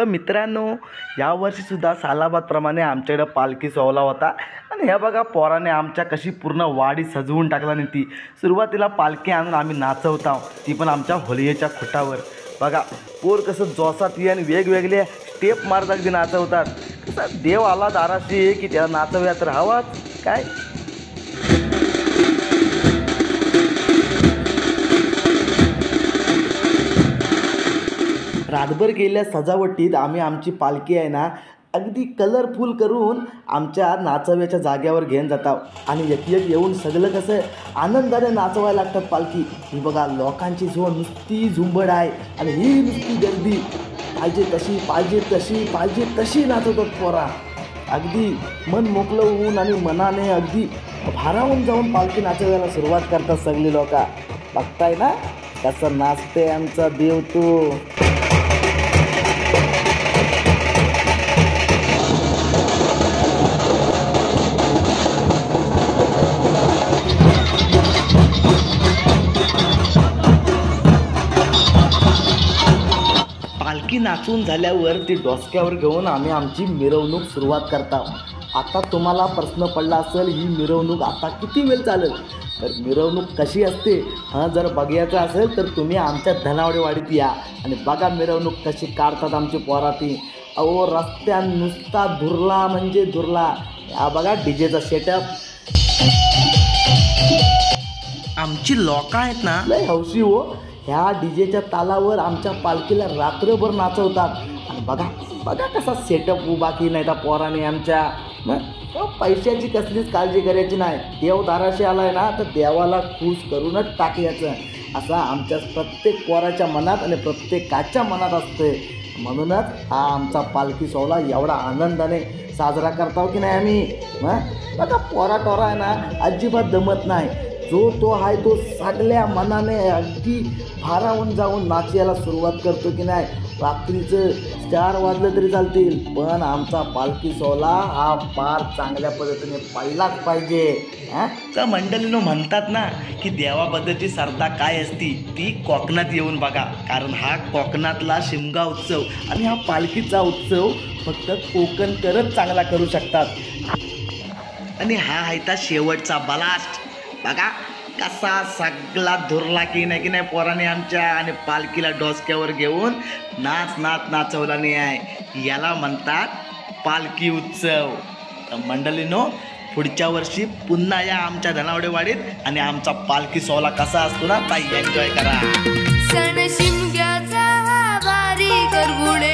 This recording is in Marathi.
तर मित्रांनो, यावर्षीसुद्धा सालाबादप्रमाणे आमच्याकडं पालखी सोहळा होता आणि हे बघा पोराने आमच्या कशी पूर्ण वाडी सजवून टाकला नाही ती. सुरुवातीला पालखी आणून आम्ही नाचवता, ती पण आमच्या होलियेच्या खुटावर. बघा पोर कसं जोसात ये आणि वेगवेगळे स्टेप मारत अगदी नाचवतात. कसा देव आला दाराशी की त्याला नाचवूया तर हवाच काय. रातभर गेल्या सजावटीत आम्ही आमची पालखी आहे ना अगदी कलरफुल करून आमच्या नाचव्याच्या जाग्यावर घेऊन जातात आणि एक एक येऊन सगळं कसं आनंदाने नाचवायला लागतात पालखी. ही बघा लोकांची जो नुसती झुंबड आहे आणि ही नुसती गर्दी पाहिजे तशी पाहिजे तशी पाहिजे तशी नाचवतात पोरा. अगदी मन मोकळं होऊन आणि मनाने अगदी भारावून जाऊन पालखी नाचवायला सुरुवात करतात सगळी लोक. बघताय ना कसं नाचते आमचा देव तो. पालखी नाचून झाल्यावर ती डोसक्यावर घेऊन आम्ही आमची मिरवणूक सुरुवात करता. आता तुम्हाला प्रश्न पडला असेल ही मिरवणूक आता किती वेळ चालेल. तर मिरवणूक कशी असते जर बघायचं असेल तर तुम्ही आमच्या धनावडेवाडीत या आणि बघा मिरवणूक कशी काढतात आमची पोराती. अहो रस्त्यात नुसता धुरला म्हणजे धुरला. हा बघा डीजेचा सेटअप. आमची लोक आहेत ना लय हौशी हो. ह्या डीजेच्या तालावर आमच्या पालखीला रात्रभर नाचवतात. आणि बघा बघा कसा सेटअप उभा की नाही त्या पोराने आमच्या. पैशाची कसलीच काळजी करायची नाही. देव दाराशी आलाय ना तर देवाला खुश करूनच टाकायचं असा आमच्या प्रत्येक पोराच्या मनात आणि प्रत्येकाच्या मनात असते. म्हणूनच हा आमचा पालखी सोहळा एवढा आनंदाने साजरा करतो की नाही आम्ही. बघा पोरा टोरा आहे ना अजिबात दमत नाही. जो तो आहे तो सगळ्या मनाने अगदी भारावून जाऊन नाचायला सुरुवात करतो की नाही. रात्रीचं 4 वाजलं तरी चालतील पण आमचा पालखी सोहळा हा फार चांगल्या पद्धतीने पाहिलाच पाहिजे. तर मंडळीनो म्हणतात ना की देवाबद्दलची श्रद्धा काय असती ती कोकणात येऊन बघा. कारण हा कोकणातला शिमगा उत्सव आणि हा पालखीचा उत्सव फक्त कोकणकरच चांगला करू शकतात. आणि हा आहे त्या शेवटचा ब्लास्ट. बघा कसा सगळा धुरला की नाही पोराने आमच्या आणि पालखीला डोसक्यावर घेऊन नाचवला नाही आहे. याला म्हणतात पालखी उत्सव. तर मंडळीनो पुढच्या वर्षी पुन्हा या आमच्या धनावडेवाडीत आणि आमचा पालखी सोहळा कसा असतो ना ताई एन्जॉय करा. सण शिमग्याचा भारी करगुडे